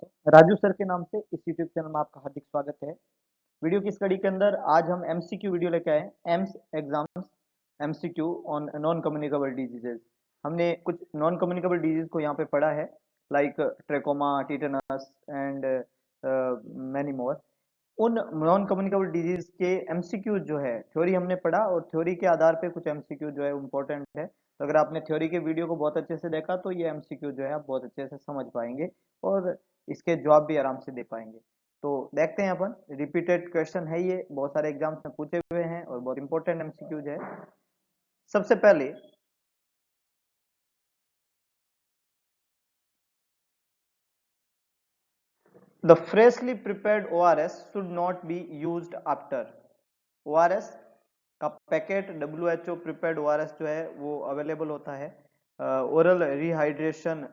Raju sir के नाम से इस यूट्यूब चैनल में आपका हार्दिक स्वागत है। वीडियो की स्टडी के अंदर आज हम एमसीक्यू वीडियो लेके आए हैं। AIIMS exams MCQ on non communicable diseases. हमने कुछ नॉन कम्युनिकेबल डिजीज को यहाँ पे पढ़ा है, like trachoma, tetanus and many more. उन नॉन कम्युनिकेबल डिजीज के एमसीक्यू जो है थ्योरी हमने पढ़ा, और थ्योरी के आधार पे कुछ एमसीक्यू जो है इम्पोर्टेंट है। तो अगर आपने थ्योरी के वीडियो को बहुत अच्छे से देखा तो ये एमसीक्यू जो है आप बहुत अच्छे से समझ पाएंगे और इसके जवाब भी आराम से दे पाएंगे। तो देखते हैं अपन, रिपीटेड क्वेश्चन है, ये बहुत सारे एग्जाम्स में पूछे हुए हैं और बहुत इंपॉर्टेंट एमसीक्यूज है। सबसे पहले the freshly prepared ORS should not be used after. ORS का पैकेट WHO प्रिपेयर्ड ओआरएस जो है वो अवेलेबल होता है। ओरल रिहाइड्रेशन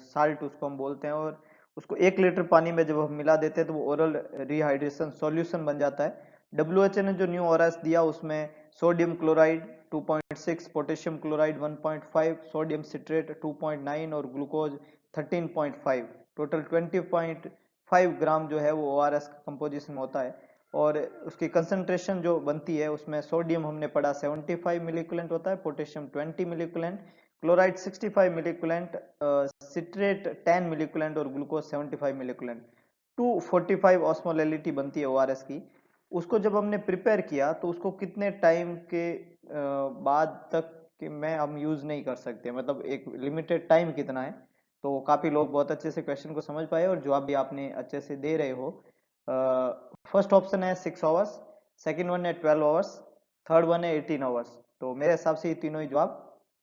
साल्ट उसको हम बोलते हैं, और उसको 1 लीटर पानी में जब हम मिला देते हैं तो वो ओरल रिहाइड्रेशन सॉल्यूशन बन जाता है। WHO ने जो न्यू ओआरएस दिया उसमें sodium chloride 2.6, potassium chloride 1.5, sodium citrate 2.9 और ग्लूकोज 13.5, टोटल 20.5 ग्राम जो है वो ओआरएस का कंपोजिशन होता है। और उसकी कंसंट्रेशन जो बनती है उसमें सोडियम हमने पढ़ा 75 मिलीक्यूलेंट होता है, पोटेशियम 20 मिलीक्यूलेंट, क्लोराइड 65 मिलीक्यूलेंट, सिट्रेट 10 मिलीक्यूलेंट और ग्लूकोज 75 मिलीक्यूलेंट। 245 ऑस्मोलैलिटी बनती है ओआरएस की। उसको जब हमने प्रिपेयर किया तो उसको कितने टाइम के बाद तक कि मैं हम यूज नहीं कर सकते, मतलब एक लिमिटेड टाइम कितना है। तो काफी लोग बहुत अच्छे से क्वेश्चन को समझ पाए और जवाब भी आपने अच्छे से दे रहे हो। फर्स्ट ऑप्शन है 6 आवर्स, सेकेंड वन है 12 आवर्स, थर्ड वन है 18 आवर्स। तो मेरे हिसाब से ये तीनों ही जवाब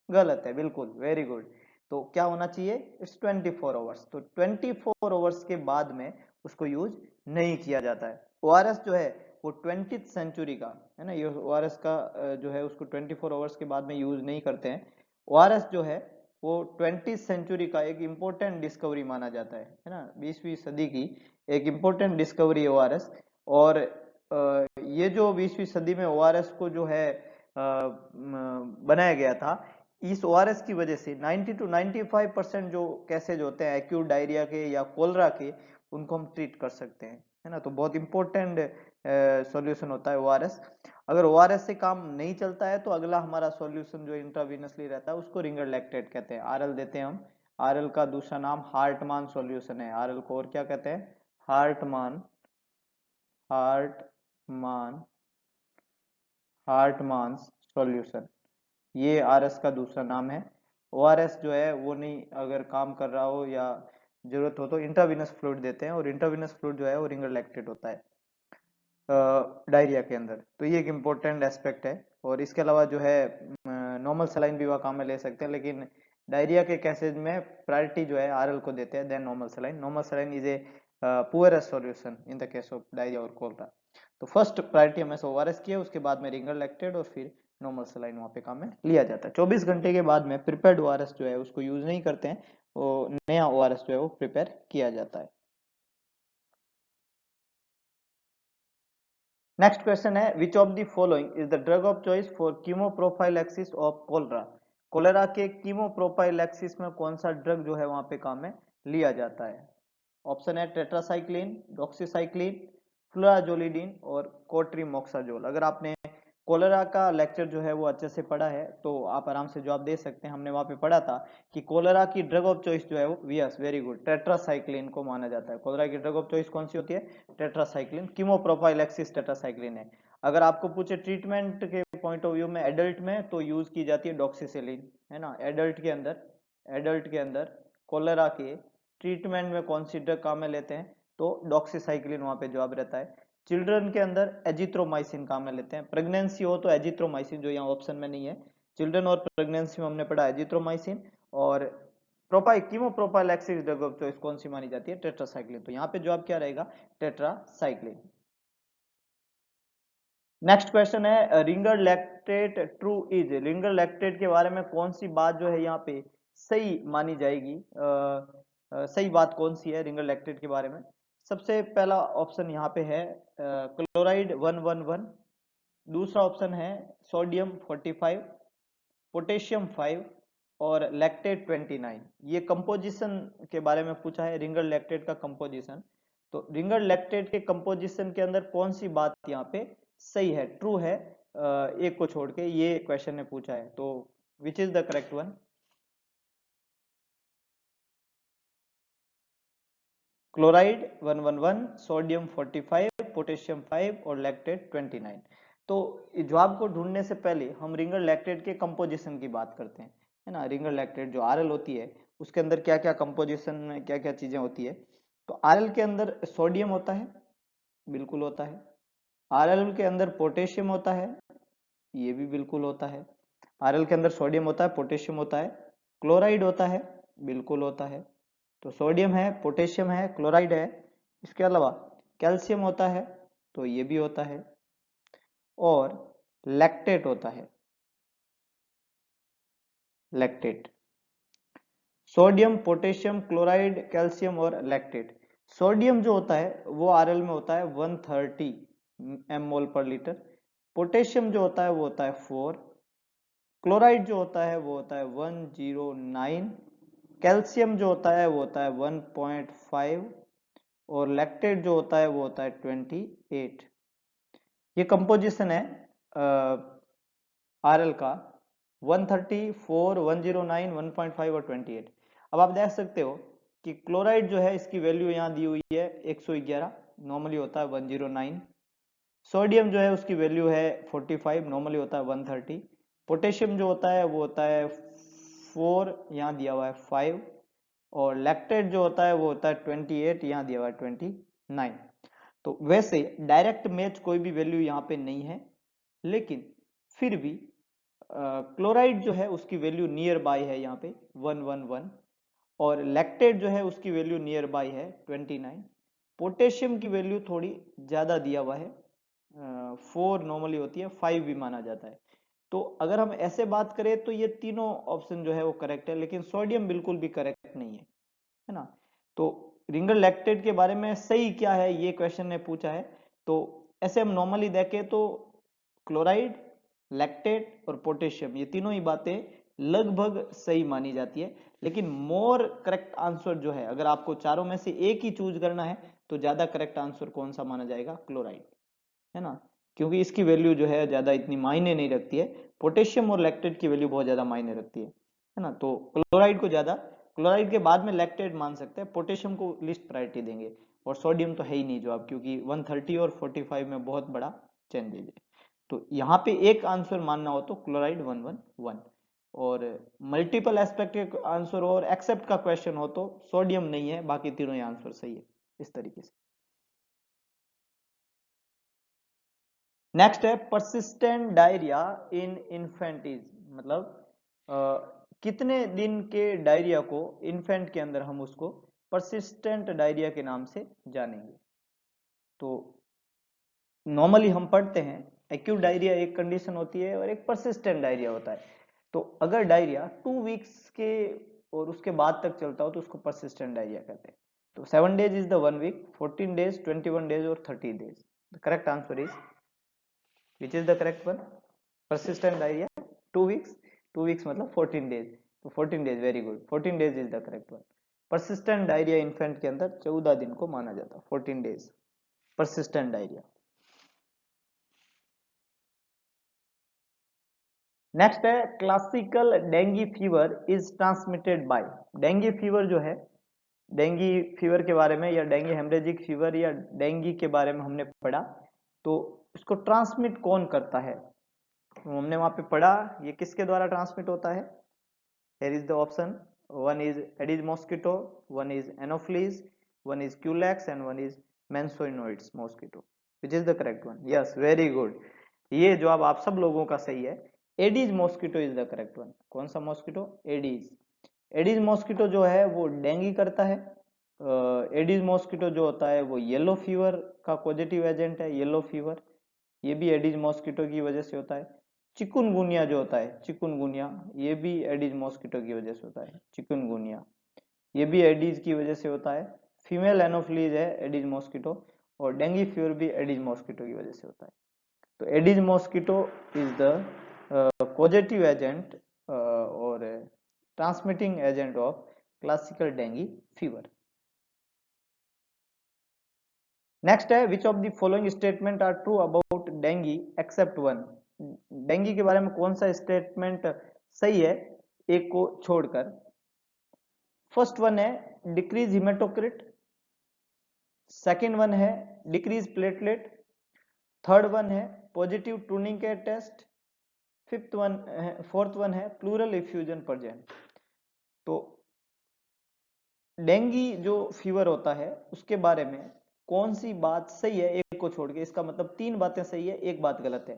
गलत है, बिल्कुल वेरी गुड। तो क्या होना चाहिए, इट्स 24 आवर्स। तो 24 आवर्स के बाद में उसको यूज नहीं किया जाता है। ओआरएस जो है वो 20th सेंचुरी का है ना, ये ओआरएस का जो है उसको 24 आवर्स के बाद में यूज नहीं करते हैं। ओआरएस जो है वो 20th सेंचुरी का एक इम्पोर्टेंट डिस्कवरी माना जाता है ना, 20वीं सदी की एक इम्पोर्टेंट डिस्कवरी ओआरएस। और ये जो 20वीं सदी में ओआरएस को जो है बनाया गया था, इस ओआरएस की वजह से 90 to 95% जो केसेज होते हैं एक्यूट डायरिया के या कोलरा के, उनको हम ट्रीट कर सकते हैं, है ना। तो बहुत इंपॉर्टेंट सॉल्यूशन होता है ओआरएस। अगर ओआरएस से काम नहीं चलता है तो अगला हमारा सॉल्यूशन जो इंट्रावीनसली रहता है उसको रिंगर लैक्टेट कहते हैं, आरएल देते हैं हम। आरएल का दूसरा नाम हार्टमान सॉल्यूशन है। आरएल को और क्या कहते हैं, हार्टमान, हार्टमान, हार्टमान सॉल्यूशन, ये आरएस का दूसरा नाम है। ओआरएस जो है वो नहीं अगर काम कर रहा हो या जरूरत हो तो इंट्रावीनस फ्लूइड देते हैं, और इंट्रावीनस फ्लूइड जो है वो रिंगर लैक्टेट होता है डायरिया के अंदर। तो ये एक इम्पोर्टेंट एस्पेक्ट है। और इसके अलावा जो है नॉर्मल सलाइन भी वह काम में ले सकते हैं, लेकिन डायरिया के केसेज में प्रायोरिटी जो है आरएल को देते हैं then normal saline. Normal saline is a poorest solution in the case of diarrhoea और कोलरा। तो फर्स्ट प्रायोरिटी हमें ओआरएस की है, उसके बाद में रिंगर लैक्टेट और फिर नॉर्मल सलाइन वहां पे काम में लिया जाता है। 24 घंटे के बाद में प्रिपेयर्ड ओआरएस जो है उसको यूज नहीं करते हैं, वो नया ओआरएस जो है वो प्रिपेयर किया जाता है। नेक्स्ट क्वेश्चन है, which of the following is the drug of choice for chemoprophylaxis of cholera. Cholera के कीमोप्रोफाइलैक्सिस में कौन सा ड्रग जो है वहां पे काम में लिया जाता है। ऑप्शन है टेट्रासाइक्लिन, डॉक्सीसाइक्लिन, फ्लोराजोलिडीन और कोट्रीमोक्साजोल। अगर आपने कोलेरा का लेक्चर जो है वो अच्छे से पढ़ा है तो आप आराम से जवाब दे सकते हैं। हमने वहां पे पढ़ा था कि कोलेरा की ड्रग ऑफ चॉइस जो है वो, यस वेरी गुड, टेट्रासाइक्लिन को माना जाता है। कोलेरा की ड्रग ऑफ चॉइस कौन सी होती है, टेट्रासाइक्लिन। कीमोप्रोफाइलैक्सिस टेट्रासाइक्लिन है। अगर आपको पूछे ट्रीटमेंट के पॉइंट ऑफ व्यू में एडल्ट में, तो यूज की जाती है डॉक्सीसिलिन, है ना। एडल्ट के अंदर, एडल्ट के अंदर कोलेरा के ट्रीटमेंट में कौन सी ड्रग काम में लेते हैं, तो डॉक्सीसाइक्लिन वहां पे जवाब रहता है। चिल्ड्रन के अंदर एजिथ्रोमाइसिन काम में लेते हैं। प्रेगनेंसी हो तो एजिथ्रोमाइसिन, जो यहाँ ऑप्शन में नहीं है। चिल्ड्रन और प्रेगनेंसी में हमने पढ़ा एजिथ्रोमाइसिन। और कीमोप्रोफाइलैक्सिस ड्रग ऑफ चॉइस कौन सी मानी जाती है, टेट्रासाइक्लिन। तो यहाँ पे जवाब क्या रहेगा, टेट्रासाइक्लिन। नेक्स्ट क्वेश्चन है, Ringer lactate true is. Ringer lactate के बारे में कौन सी बात जो है यहाँ पे सही मानी जाएगी, सही बात कौन सी है रिंगर लैक्टेट के बारे में। सबसे पहला ऑप्शन यहाँ पे है क्लोराइड 111, दूसरा ऑप्शन है सोडियम 45, पोटेशियम 5, और लैक्टेट 29। ये कंपोजिशन के बारे में पूछा है, रिंगर लैक्टेट का कंपोजिशन। तो रिंगर लैक्टेट के कंपोजिशन के अंदर कौन सी बात यहाँ पे सही है, ट्रू है, एक को छोड़ के, ये क्वेश्चन ने पूछा है। तो विच is the correct one? Chloride 111, sodium 45, potassium 5 और लैक्टेट 29। तो जवाब को ढूंढने से पहले हम रिंगर लैक्टेट के कंपोजिशन की बात करते हैं, है ना। रिंगर लैक्टेट जो आरएल होती है उसके अंदर क्या क्या कंपोजिशन में क्या क्या चीजें होती है। तो आरएल के अंदर सोडियम होता है, बिल्कुल होता है। आरएल के अंदर पोटेशियम होता है, ये भी बिल्कुल होता है। आरएल के अंदर सोडियम होता है, पोटेशियम होता है। क्लोराइड होता है, बिल्कुल होता है। तो सोडियम है, पोटेशियम है, क्लोराइड है। इसके अलावा कैल्शियम होता है, तो ये भी होता है। और लैक्टेट होता है, lactate. Sodium, potassium, chloride, calcium और लैक्टेट। सोडियम जो होता है वो आरएल में होता है 130 एम मोल पर लीटर। पोटेशियम जो होता है वो होता है 4। क्लोराइड जो होता है वो होता है 109। कैल्शियम जो होता है वो होता है 1.5 और लैक्टेट जो होता है वो होता है 28। ये कंपोजिशन है आरएल का 134, 109, 1.5 और 28। अब आप देख सकते हो कि क्लोराइड जो है इसकी वैल्यू यहाँ दी हुई है 111, नॉर्मली होता है 109। सोडियम जो है उसकी वैल्यू है 45, नॉर्मली होता है 130। पोटेशियम जो होता है वो होता है 4, यहाँ दिया हुआ है 5। और लैक्टेट जो होता है वो होता है 28, यहाँ दिया हुआ है 29। तो वैसे डायरेक्ट मैच कोई भी वैल्यू यहाँ पे नहीं है, लेकिन फिर भी क्लोराइड जो है उसकी वैल्यू नियर बाय है यहाँ पे 111। और लैक्टेट जो है उसकी वैल्यू नियर बाय है 29। पोटेशियम की वैल्यू थोड़ी ज्यादा दिया हुआ है, 4 नॉर्मली होती है, 5 भी माना जाता है। तो अगर हम ऐसे बात करें तो ये तीनों ऑप्शन जो है वो करेक्ट है, लेकिन सोडियम बिल्कुल भी करेक्ट नहीं है ना। तो रिंगर लैक्टेट के बारे में सही क्या है ये क्वेश्चन ने पूछा है। तो ऐसे हम नॉर्मली देखें तो क्लोराइड, लैक्टेट और पोटेशियम ये तीनों ही बातें लगभग सही मानी जाती है। लेकिन मोर करेक्ट आंसर जो है, अगर आपको चारों में से एक ही चूज करना है तो ज्यादा करेक्ट आंसर कौन सा माना जाएगा? क्लोराइड, है ना। क्योंकि इसकी वैल्यू जो है ज्यादा इतनी मायने नहीं रखती है। पोटेशियम और लैक्टेट की वैल्यू बहुत ज्यादा मायने रखती है ना। तो क्लोराइड को ज्यादा, क्लोराइड के बाद में लैक्टेट मान सकते हैं, पोटेशियम को लिस्ट प्रायोरिटी देंगे। और सोडियम तो है ही नहीं जवाब, क्योंकि 130 और 45 में बहुत बड़ा चेंजेज है। तो यहाँ पे एक आंसर मानना हो तो क्लोराइड 111। और मल्टीपल एस्पेक्ट के आंसर और एक्सेप्ट का क्वेश्चन हो तो सोडियम नहीं है, बाकी तीनों ही आंसर सही है, इस तरीके से। नेक्स्ट है परसिस्टेंट डायरिया इन इन्फेंटीज, मतलब कितने दिन के डायरिया को इन्फेंट के अंदर हम उसको परसिस्टेंट डायरिया के नाम से जानेंगे। तो नॉर्मली हम पढ़ते हैं एक्यूट डायरिया एक कंडीशन होती है और एक परसिस्टेंट डायरिया होता है। तो अगर डायरिया 2 वीक्स के और उसके बाद तक चलता हो तो उसको परसिस्टेंट डायरिया कहते हैं। तो 7 days is the 1 week, 14 days, 21 days और 30 days. The correct answer is, which is the correct one? persistent diarrhea 2 weeks, 2 weeks मतलब 14 days। तो 14 days, very good, 14 days is the correct one. persistent diarrhea infant के अंदर 14 दिन को माना जाता है, 14 days persistent diarrhea। नेक्स्ट है classical dinghy fever is transmitted by. Dinghy fever जो है, डेंगी फीवर के बारे में या डेंगी हेमरेजिक फीवर या डेंगी के बारे में हमने पढ़ा। तो इसको ट्रांसमिट कौन करता है? तो हमने वहां पे पढ़ा ये किसके द्वारा ट्रांसमिट होता है। Here is the option. One is Aedes mosquito, one is Anopheles, one is Culex and one is Mansoinoids mosquito. Which is the correct one? Yes, very good. ये जवाब आप सब लोगों का सही है। Aedes mosquito is the correct one. कौन सा मॉस्किटो? एडीज। एडीज मॉस्किटो जो है वो डेंगी करता है। एडीज मॉस्किटो जो होता है वो येलो फीवर का पॉजिटिव एजेंट है, येलो फीवर, ये भी एडीज मॉस्किटो की वजह से होता है। चिकुनगुनिया जो होता है, चिकुनगुनिया, ये भी एडीज मॉस्किटो की वजह से होता है। चिकुनगुनिया ये भी एडीज की वजह से होता है। फीमेल एनोफ्लीज है एडीज मॉस्किटो, और डेंगी फीवर भी एडीज मॉस्किटो की वजह से होता है। तो Aedes mosquito is the positive agent और transmitting agent of classical dengue fever. Next है which of the following statement are true about dengue except one. Dengue के बारे में कौन सा स्टेटमेंट सही है एक को छोड़कर। फर्स्ट वन है डिक्रीज हिमेटोक्रिट, सेकेंड वन है डिक्रीज प्लेटलेट, थर्ड वन है positive tourniquet test, fourth one है प्लूरल इफ्यूजन प्रेजेंट। तो डेंगू जो फीवर होता है उसके बारे में कौन सी बात सही है एक को छोड़ के, इसका मतलब तीन बातें सही है एक बात गलत है।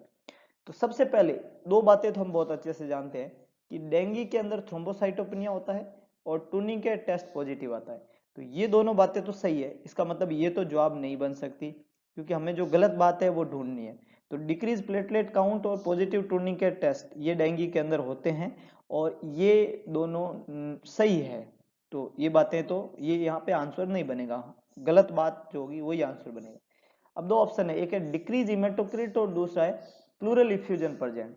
तो सबसे पहले दो बातें तो हम बहुत अच्छे से जानते हैं कि डेंगू के अंदर थ्रोम्बोसाइटोपेनिया होता है और टूर्निकेट टेस्ट पॉजिटिव आता है। तो ये दोनों बातें तो सही है, इसका मतलब ये तो जवाब नहीं बन सकती क्योंकि हमें जो गलत बात है वो ढूंढनी है। तो डिक्रीज प्लेटलेट काउंट और पॉजिटिव टूर्निकेट टेस्ट ये डेंगू के अंदर होते हैं और ये दोनों सही है। तो ये बातें तो ये यहाँ पे आंसर नहीं बनेगा, गलत बात जो होगी वही आंसर बनेगा। अब दो ऑप्शन है, एक है डिक्रीज हिमेटोक्रिट और दूसरा है प्लूरल इफ्यूजन प्रेजेंट।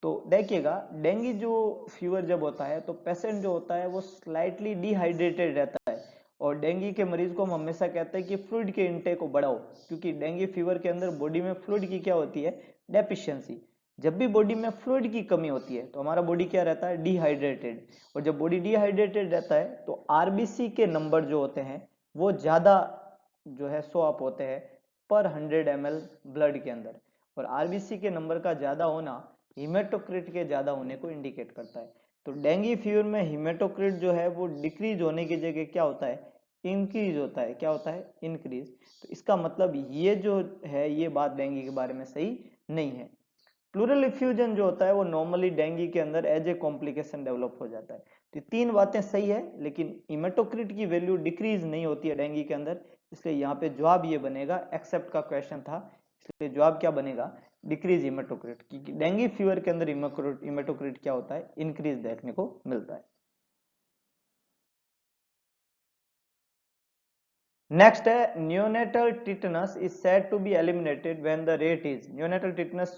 तो देखिएगा डेंगू जो फीवर जब होता है तो पेशेंट जो होता है वो स्लाइटली डिहाइड्रेटेड रहता है और डेंगू के मरीज को हम हमेशा कहते हैं कि फ्लूइड के इनटेक को बढ़ाओ क्योंकि डेंगू फीवर के अंदर बॉडी में फ्लूइड की क्या होती है, डेफिशिएंसी। जब भी बॉडी में फ्लूइड की कमी होती है तो हमारा बॉडी क्या रहता है, डिहाइड्रेटेड। और जब बॉडी डिहाइड्रेटेड रहता है तो आरबीसी के नंबर जो होते हैं वो ज्यादा जो है शो अप होते हैं पर 100 ml ब्लड के अंदर। और आरबीसी के नंबर का ज्यादा होना हिमेटोक्रिट के ज्यादा होने को इंडिकेट करता है। तो डेंगू फीवर में हिमेटोक्रिट जो है वो डिक्रीज होने की जगह क्या होता है, इंक्रीज होता है। क्या होता है, इंक्रीज। तो इसका मतलब ये जो है ये बात डेंगू के बारे में सही नहीं है। प्लूरल इफ्यूजन जो होता है वो नॉर्मली डेंगू के अंदर एज ए कॉम्प्लिकेशन डेवलप हो जाता है। तो तीन बातें सही है लेकिन हिमेटोक्रिट की वैल्यू डिक्रीज नहीं होती है डेंगू के अंदर, इसलिए यहाँ पे जवाब ये बनेगा, एक्सेप्ट का क्वेश्चन था इसलिए जवाब क्या बनेगा, डिक्रीज हिमेटोक्रिट। क्योंकि डेंगू फीवर के अंदर हिमेटोक्रिट क्या होता है, इंक्रीज देखने को मिलता है। नेक्स्ट है neonatal tetanus is said to be eliminated when the rate is. Neonatal tetanus,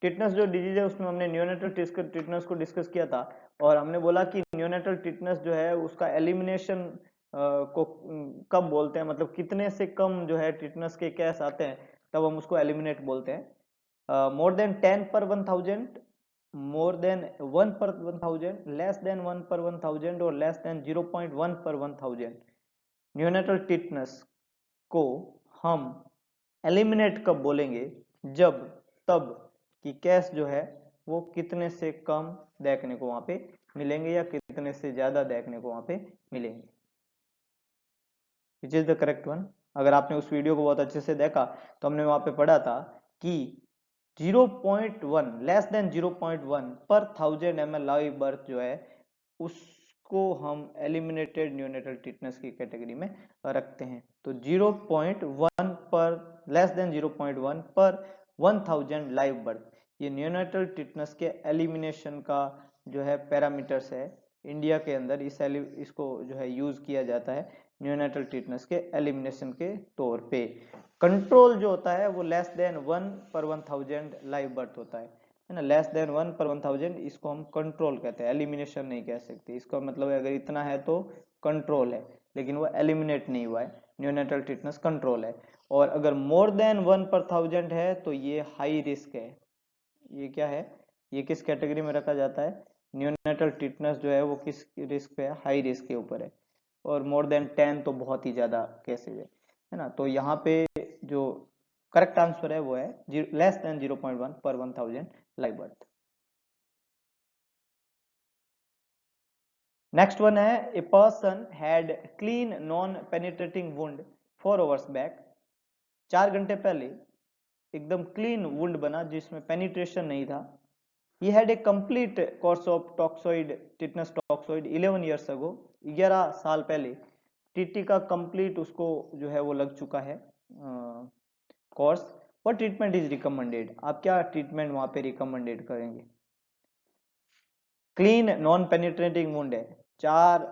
tetanus जो डिजीज है उसमें हमने न्यूनेटल टिटनस को डिस्कस किया था और हमने बोला कि न्यूनेटल टिटनस जो है उसका एलिमिनेशन को कब बोलते हैं, मतलब कितने से कम जो है टिटनस के केस आते हैं तब हम उसको एलिमिनेट बोलते हैं। मोर देन 10 पर 1000, मोर देन 1 पर 1000, लेस देन 1 पर 1000 और लेस देन 0.1 पर 1000। न्यूनेटल टिटनस को हम एलिमिनेट कब बोलेंगे, जब तब कि केस जो है वो कितने से कम देखने को वहां पे मिलेंगे या कितने से ज्यादा देखने को वहां पे मिलेंगे। विच इज द करेक्ट वन। अगर आपने उस वीडियो को बहुत अच्छे से देखा तो हमने वहां पे पढ़ा था कि 0.1 लेस देन 0.1 पर 1000 ml लाइव बर्थ जो है उसको हम एलिमिनेटेड न्यूनेटल टिटनस की कैटेगरी में रखते हैं। तो 0.1 पर लेस देन 0.1 पर 1000 लाइव बर्थ ये न्यूनेटल टिटनस के एलिमिनेशन का जो है पैरामीटर्स है। इंडिया के अंदर इसको जो है यूज किया जाता है न्यूनेटल टिटनस के एलिमिनेशन के तौर पे। कंट्रोल जो होता है वो लेस देन 1 पर 1000 लाइव बर्थ होता है ना, लेस देन 1 पर 1000 इसको हम कंट्रोल कहते हैं, एलिमिनेशन नहीं कह सकते। इसका मतलब अगर इतना है तो कंट्रोल है लेकिन वो एलिमिनेट नहीं हुआ है, न्यूनेटल टिटनस कंट्रोल है। और अगर मोर देन 1 पर 1000 है तो ये हाई रिस्क है। ये क्या है, ये किस कैटेगरी में रखा जाता है, न्यूनेटल टिटनस जो है वो किस रिस्क पे है, हाई रिस्क के ऊपर है। और मोर देन 10 तो बहुत ही ज्यादा केसेज है ना। तो यहाँ पे जो करेक्ट आंसर है वो है लेस देन 0.1 पर 1000 लाइव बर्थ। नेक्स्ट वन है a person had clean non penetrating wound 4 hours back. 4 घंटे पहले एकदम क्लीन वुंड बना जिसमें पेनिट्रेशन नहीं था। He had a complete course of toxoid tetanus toxoid 11 years ago। 11 साल पहले टीटी का कंप्लीट उसको जो है वो लग चुका है course. What treatment is recommended, आप क्या ट्रीटमेंट वहां पे रिकमेंडेड करेंगे। क्लीन नॉन पेनिट्रेटिंग वुंड है, 4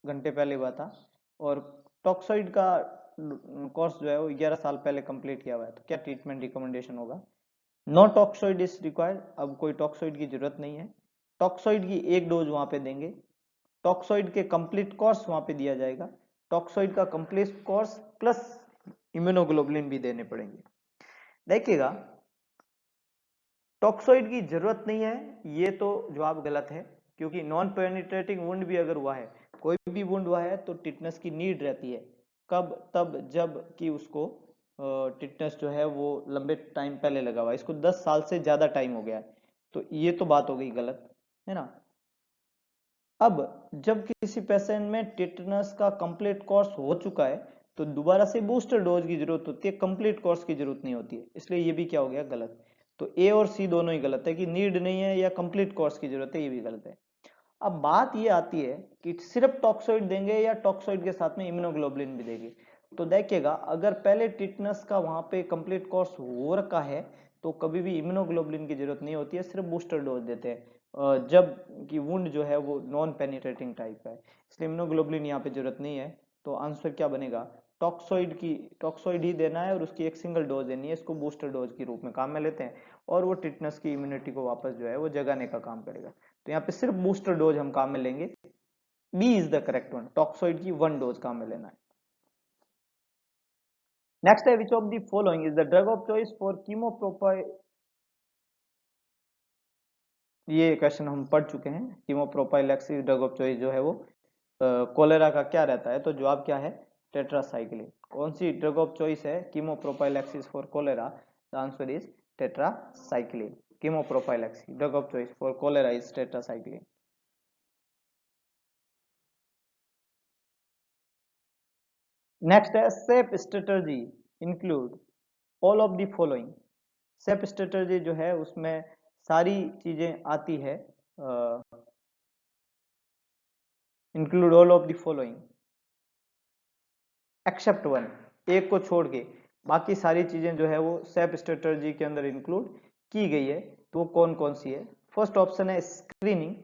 घंटे पहले हुआ था और टॉक्सोइड का कोर्स जो है वो 11 साल पहले कंप्लीट किया हुआ है, तो क्या ट्रीटमेंट रिकमेंडेशन होगा। नो टॉक्सोइड इज रिक्वायर्ड, अब कोई टॉक्सोइड की जरूरत नहीं है। टॉक्सोइड की एक डोज वहां पे देंगे, टॉक्सोइड के कंप्लीट कोर्स वहां पे दिया जाएगा, टॉक्सोइड का कंप्लीट कोर्स प्लस इम्यूनोग्लोबुलिन भी देने पड़ेंगे। देखिएगा टॉक्सोइड की जरूरत नहीं है, ये तो जवाब गलत है, क्योंकि नॉन पेनिट्रेटिंग वुंड भी अगर हुआ है, कोई भी वुंड हुआ है तो टिटनेस की नीड रहती है। कब? तब जब कि उसको टिटनेस जो है वो लंबे टाइम पहले लगा हुआ है, इसको 10 साल से ज्यादा टाइम हो गया है, तो ये तो बात हो गई गलत, है ना। अब जब किसी पेशेंट में टिटनेस का कंप्लीट कोर्स हो चुका है तो दोबारा से बूस्टर डोज की जरूरत होती है, कंप्लीट कोर्स की जरूरत नहीं होती है, इसलिए ये भी क्या हो गया गलत। तो ए और सी दोनों ही गलत है कि नीड नहीं है या कंप्लीट कोर्स की जरूरत है, ये भी गलत है। अब बात ये आती है कि सिर्फ टॉक्सोइड देंगे या टॉक्सोइड के साथ में इम्यूनोग्लोबुलिन भी देंगे। तो देखिएगा अगर पहले टिटनेस का वहां पे कंप्लीट कोर्स हो रखा है तो कभी भी इम्यूनोग्लोबुलिन की जरूरत नहीं होती है, सिर्फ बूस्टर डोज देते हैं जब कि वुंड जो है वो नॉन पेनिट्रेटिंग टाइप का है, इसलिए इम्यूनोग्लोबुलिन यहाँ पे जरूरत नहीं है। तो आंसर क्या बनेगा? टॉक्सोइड ही देना है और उसकी एक सिंगल डोज देनी है, इसको बूस्टर डोज के रूप में काम में लेते हैं और वो टिटनेस की इम्यूनिटी को वापस जो है वो जगाने का काम करेगा। तो यहाँ पे सिर्फ बूस्टर डोज हम काम में लेंगे, B is the correct one, toxoid की 1 डोज काम में लेना है। नेक्स्ट है which of the following is the drug of choice for chemoprophylaxis. ये क्वेश्चन हम पढ़ चुके हैं, कीमोप्रोपाइलैक्सिस ड्रग ऑफ चॉइस जो है वो कोलेरा का क्या रहता है, तो जवाब क्या है? टेट्रासाइक्लिन। कौन सी ड्रग ऑफ चॉइस है chemoprophylaxis for cholera? The answer is tetracycline. Chemoprophylaxis drug of choice for cholera is tetracycline. Next है SAFE strategy include all of the following. SAFE strategy जो है उसमें सारी चीजें आती है, include all of the following except one, एक को छोड़ के बाकी सारी चीजें जो है वो सेप स्ट्रेटजी के अंदर इंक्लूड की गई है। तो वो कौन कौन सी है? फर्स्ट ऑप्शन है स्क्रीनिंग,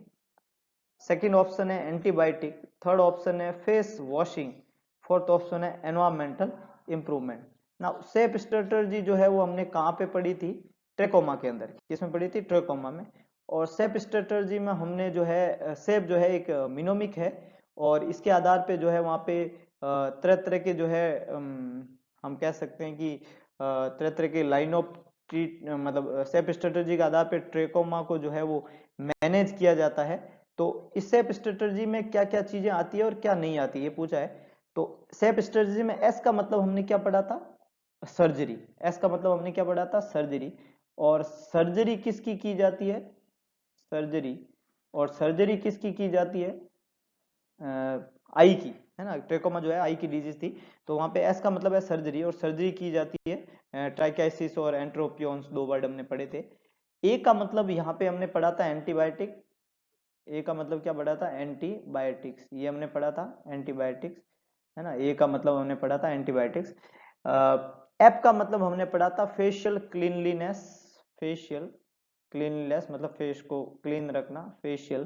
सेकंड ऑप्शन है एंटीबायोटिक, थर्ड ऑप्शन है फेस वॉशिंग, फोर्थ ऑप्शन है एनवायरमेंटल इंप्रूवमेंट। ना सेप स्ट्रेटजी जो है वो हमने कहाँ पे पढ़ी थी? ट्रेकोमा के अंदर। किसमें पढ़ी थी? ट्रेकोमा में। और सेप स्ट्रेटजी में हमने जो है सेप जो है एक मिनोमिक है और इसके आधार पे जो है वहाँ पे तरह तरह के जो है हम कह सकते हैं कि तरह तरह के लाइन ऑफ ट्रीट मतलब सेप स्ट्रेटजी के आधार पे ट्रेकोमा को जो है वो मैनेज किया जाता है। तो इस सेप स्ट्रेटजी में क्या क्या चीजें आती है और क्या नहीं आती ये पूछा है। तो सेप स्ट्रेटजी में एस का मतलब हमने क्या पढ़ा था? सर्जरी। एस का मतलब हमने क्या पढ़ा था? सर्जरी। और सर्जरी किसकी की जाती है? सर्जरी। और सर्जरी किसकी की जाती है? आई की, है ना। ट्रेकोमा जो है आई की डिजीज थी, तो वहां पे एस का मतलब है सर्जरी और सर्जरी की जाती है। ट्राइकाइसिस और एंट्रोपियोन्स दो वर्ड हमने पढ़े थे। ए का मतलब यहाँ पे हमने पढ़ा था एंटीबायोटिक। ए का मतलब क्या पढ़ा था? एंटीबायोटिक्स, ये हमने पढ़ा था एंटीबायोटिक्स, है ना। ए का मतलब हमने पढ़ा था एंटीबायोटिक्स। एफ का मतलब हमने पढ़ा था फेशियल क्लीनलीनेस। फेशियल क्लीनलीनेस मतलब फेस को क्लीन रखना, फेशियल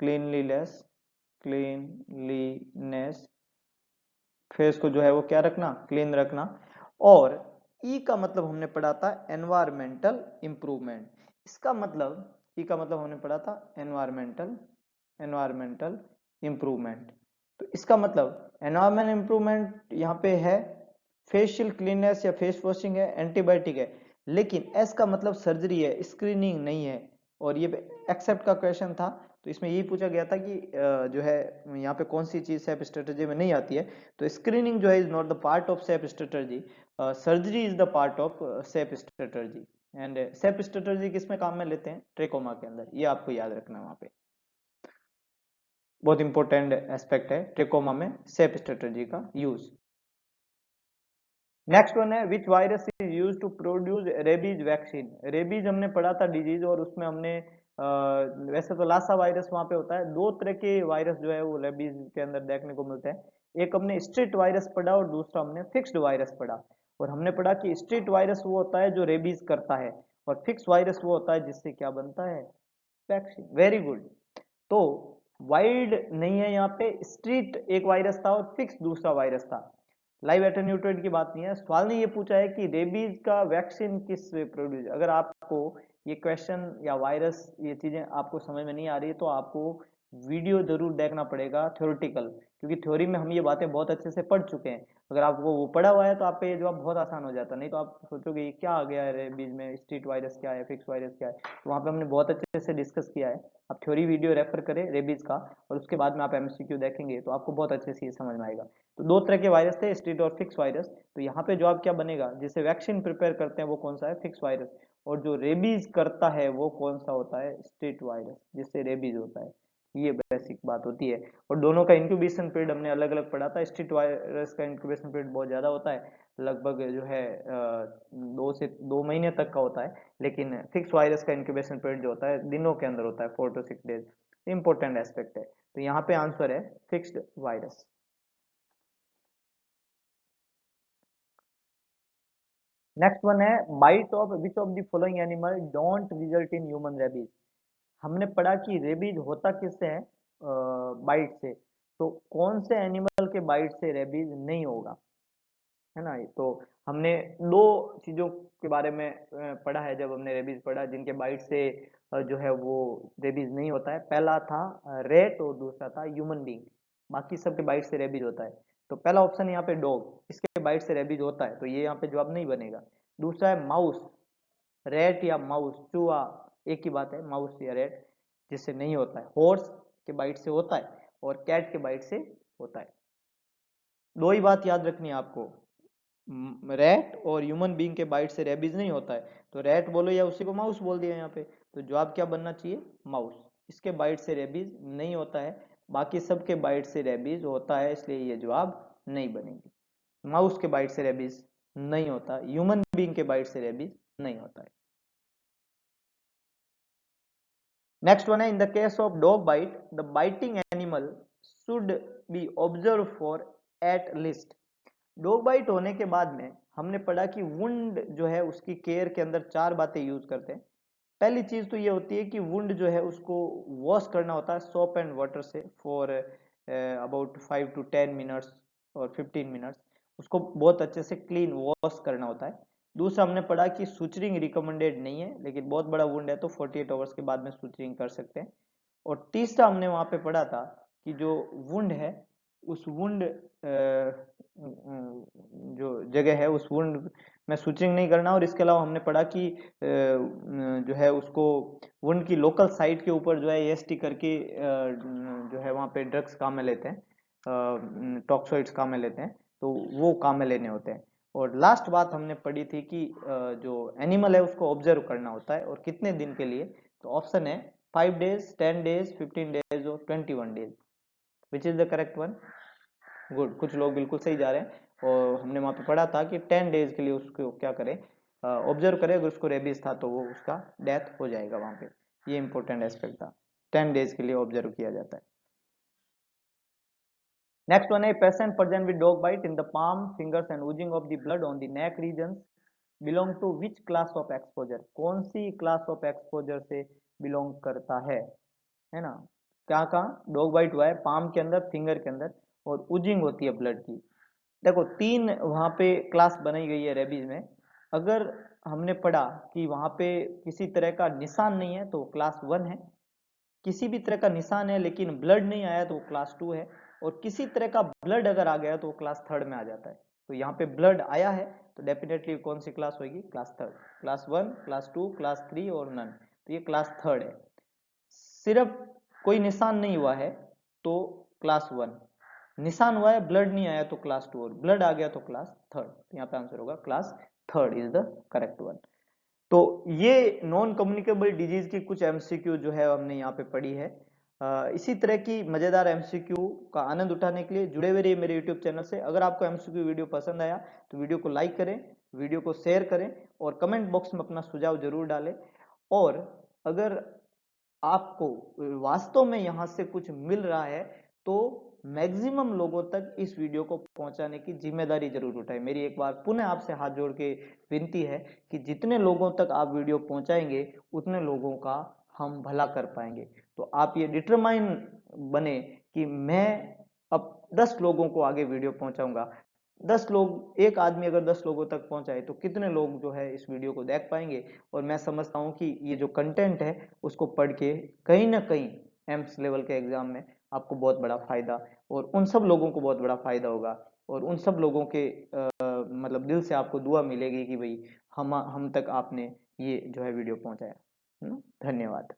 क्लीनलीनेस, क्लीनलीनेस, फेस को जो है वो क्या रखना? क्लीन रखना। और ई का मतलब हमने पढ़ा था एनवायरमेंटल इंप्रूवमेंट। इसका मतलब ई का मतलब हमने पढ़ा था एनवायरमेंटल एनवायरमेंटल इंप्रूवमेंट। तो इसका मतलब एनवायरमेंटल इंप्रूवमेंट यहाँ पे है फेशियल क्लीननेस या फेस वॉशिंग है, एंटीबायोटिक है, लेकिन एस का मतलब सर्जरी है, स्क्रीनिंग नहीं है। और ये एक्सेप्ट का क्वेश्चन था, तो इसमें यही पूछा गया था कि जो है यहाँ पे कौन सी चीज सेप स्ट्रेटजी में नहीं आती है। तो स्क्रीनिंग जो है is not the part of shape strategy, surgery is the part of shape strategy. And shape strategy किस में काम में लेते हैं? ट्रेकोमा के अंदर, ये आपको याद रखना है, वहां पे बहुत इंपॉर्टेंट एस्पेक्ट है ट्रेकोमा में सेप स्ट्रेटजी का यूज। नेक्स्ट वन है which virus is use to produce rabies vaccine. Rabies हमने पढ़ा था डिजीज, और उसमें हमने वैसे तो लासा वायरस वहां पे होता है, दो तरह के वायरस जो है वो रेबीज के अंदर देखने को मिलते हैं। एक हमने स्ट्रीट वायरस पढ़ा और दूसरा हमने फिक्स्ड वायरस पढ़ा। और हमने पढ़ा कि स्ट्रीट वायरस वो होता है जो रेबीज करता है और फिक्स वायरस वो होता है जिससे क्या बनता है? वैक्सीन। Very good. तो वाइल्ड नहीं है यहाँ पे, स्ट्रीट एक वायरस था और फिक्स दूसरा वायरस था। लाइव एटेन्यूएटेड की बात नहीं है। सवाल ने ये पूछा है कि रेबीज का वैक्सीन किस प्रोड्यूस, अगर आपको ये क्वेश्चन या वायरस ये चीजें आपको समझ में नहीं आ रही है तो आपको वीडियो जरूर देखना पड़ेगा थ्योरेटिकल, क्योंकि थ्योरी में हम ये बातें बहुत अच्छे से पढ़ चुके हैं। अगर आपको वो पढ़ा हुआ है तो आपका ये जवाब बहुत आसान हो जाता, नहीं तो आप सोचोगे ये क्या आ गया है रेबीज में, स्ट्रीट वायरस क्या है, फिक्स वायरस क्या है। तो वहाँ पे हमने बहुत अच्छे से डिस्कस किया है। आप थ्योरी वीडियो रेफर करें रेबीज का, और उसके बाद में आप एमसीक्यू देखेंगे तो आपको बहुत अच्छे से ये समझ में आएगा। तो दो तरह के वायरस थे, स्ट्रीट और फिक्स वायरस। तो यहाँ पे जवाब क्या बनेगा, जिससे वैक्सीन प्रिपेयर करते हैं वो कौन सा है, फिक्स वायरस। और जो रेबीज करता है वो कौन सा होता है, स्ट्रीट वायरस, जिससे रेबीज होता है। ये बेसिक बात होती है। और दोनों का इंक्यूबेशन पीरियड हमने अलग अलग पढ़ा था। स्ट्रीट वायरस का इंक्यूबेशन पीरियड बहुत ज्यादा होता है, लगभग जो है 2 महीने तक का होता है। लेकिन फिक्स वायरस का इंक्यूबेशन पीरियड जो होता है दिनों के अंदर होता है, 4 to 6 डेज। इंपॉर्टेंट एस्पेक्ट है। तो यहाँ पे आंसर है फिक्स्ड वायरस। नेक्स्ट वन है, bite of which of the following animal don't result in human rabies. हमने पढ़ा कि रेबीज होता किससे है, बाइट से। तो कौन से एनिमल के बाइट से रेबीज नहीं होगा, है ना। तो हमने दो चीजों के बारे में पढ़ा है जब हमने रेबीज पढ़ा, जिनके बाइट से जो है वो रेबीज नहीं होता है। पहला था रेट और दूसरा था ह्यूमन बीइंग। बाकी सबके बाइट से रेबीज होता है। तो पहला ऑप्शन यहाँ पे डॉग, इसके बाइट से रेबीज होता है, तो ये यहाँ पे जवाब नहीं बनेगा। दूसरा है माउस, रेट या माउस, चूहा एक ही बात है, माउस या रेट, जिससे नहीं होता है। हॉर्स के बाइट से होता है और कैट के बाइट से होता है। दो ही बात याद रखनी है आपको, रैट और ह्यूमन बीइंग के बाइट से रेबीज नहीं होता है। तो रैट बोलो या उसी को माउस बोल दिया यहाँ पे। तो जवाब क्या बनना चाहिए, माउस। इसके बाइट से रेबीज नहीं होता है, बाकी सबके बाइट से रेबीज होता है, इसलिए ये जवाब नहीं बनेगी। माउस के बाइट से रेबीज नहीं होता, ह्यूमन बीइंग के बाइट से रेबीज नहीं होता है। नेक्स्ट वन है, in the case of dog bite the biting animal should be observe for at least. Dog bite होने के बाद में हमने पढ़ा कि वुंड जो है उसकी केयर के अंदर चार बातें यूज करते हैं। पहली चीज तो ये होती है कि वुंड जो है उसको वॉश करना होता है सोप एंड वाटर से फॉर अबाउट 5 to 10 मिनट्स और 15 मिनट्स। उसको बहुत अच्छे से क्लीन वॉश करना होता है। दूसरा हमने पढ़ा कि सुचरिंग रिकमेंडेड नहीं है, लेकिन बहुत बड़ा वुंड है तो 48 आवर्स के बाद में सुचरिंग कर सकते हैं। और तीसरा हमने वहां पे पढ़ा था कि जो वुंड है, उस वुंड जो जगह है उस वुंड में सुचरिंग नहीं करना। और इसके अलावा हमने पढ़ा कि जो है उसको वुंड की लोकल साइट के ऊपर जो है एएसटी करके जो है वहाँ पे ड्रग्स काम में लेते हैं, टॉक्सोइड्स काम में लेते हैं, तो वो काम में लेने होते हैं। और लास्ट बात हमने पढ़ी थी कि जो एनिमल है उसको ऑब्जर्व करना होता है, और कितने दिन के लिए। तो ऑप्शन है 5 डेज, 10 डेज, 15 डेज और 21 days. Which is the correct one, good. कुछ लोग बिल्कुल सही जा रहे हैं। और हमने वहां पे पढ़ा था कि 10 डेज के लिए उसको क्या करें, ऑब्जर्व करें। अगर उसको रेबीज था तो वो उसका डेथ हो जाएगा वहां पे। ये इंपॉर्टेंट एस्पेक्ट था, 10 डेज के लिए ऑब्जर्व किया जाता है। नेक्स्ट वन है, patient present with dog bite in the palm fingers and oozing of the blood on the neck region belong to which class of exposure. कौन सी क्लास ऑफ एक्सपोजर से belong करता है ना। क्या कहा, डॉग बाइट हुआ है पाम के अंदर, फिंगर के अंदर, और उजिंग होती है ब्लड की। देखो तीन वहां पे क्लास बनाई गई है रेबीज में। अगर हमने पढ़ा कि वहां पे किसी तरह का निशान नहीं है तो क्लास 1 है, किसी भी तरह का निशान है लेकिन ब्लड नहीं आया तो वो क्लास 2 है, और किसी तरह का ब्लड अगर आ गया तो वो क्लास 3 में आ जाता है। तो यहाँ पे ब्लड आया है तो डेफिनेटली कौन सी क्लास होगी, क्लास 3। क्लास 1, क्लास 2, क्लास 3 और नन, तो ये क्लास 3 है। सिर्फ कोई निशान नहीं हुआ है तो क्लास 1, निशान हुआ है ब्लड नहीं आया तो क्लास 2, और ब्लड आ गया तो क्लास 3। यहाँ पे आंसर होगा class 3 is the correct one. तो ये नॉन कम्युनिकेबल डिजीज की कुछ एमसीक्यू जो है हमने यहाँ पे पढ़ी है। इसी तरह की मजेदार एमसीक्यू का आनंद उठाने के लिए जुड़े हुए रहिए मेरे यूट्यूब चैनल से। अगर आपको एमसीक्यू वीडियो पसंद आया तो वीडियो को लाइक करें, वीडियो को शेयर करें, और कमेंट बॉक्स में अपना सुझाव जरूर डालें। और अगर आपको वास्तव में यहाँ से कुछ मिल रहा है तो मैक्सिमम लोगों तक इस वीडियो को पहुंचाने की जिम्मेदारी जरूर उठाएं। मेरी एक बार पुनः आपसे हाथ जोड़ के विनती है कि जितने लोगों तक आप वीडियो पहुंचाएंगे उतने लोगों का हम भला कर पाएंगे। तो आप ये डिटरमाइन बने कि मैं अब 10 लोगों को आगे वीडियो पहुंचाऊंगा। 10 लोग, एक आदमी अगर 10 लोगों तक पहुंचाए तो कितने लोग जो है इस वीडियो को देख पाएंगे। और मैं समझता हूं कि ये जो कंटेंट है उसको पढ़ के कहीं ना कहीं एम्स लेवल के एग्जाम में आपको बहुत बड़ा फायदा, और उन सब लोगों को बहुत बड़ा फायदा होगा, और उन सब लोगों के मतलब दिल से आपको दुआ मिलेगी कि भाई हम तक आपने ये जो है वीडियो पहुंचाया, है ना। धन्यवाद।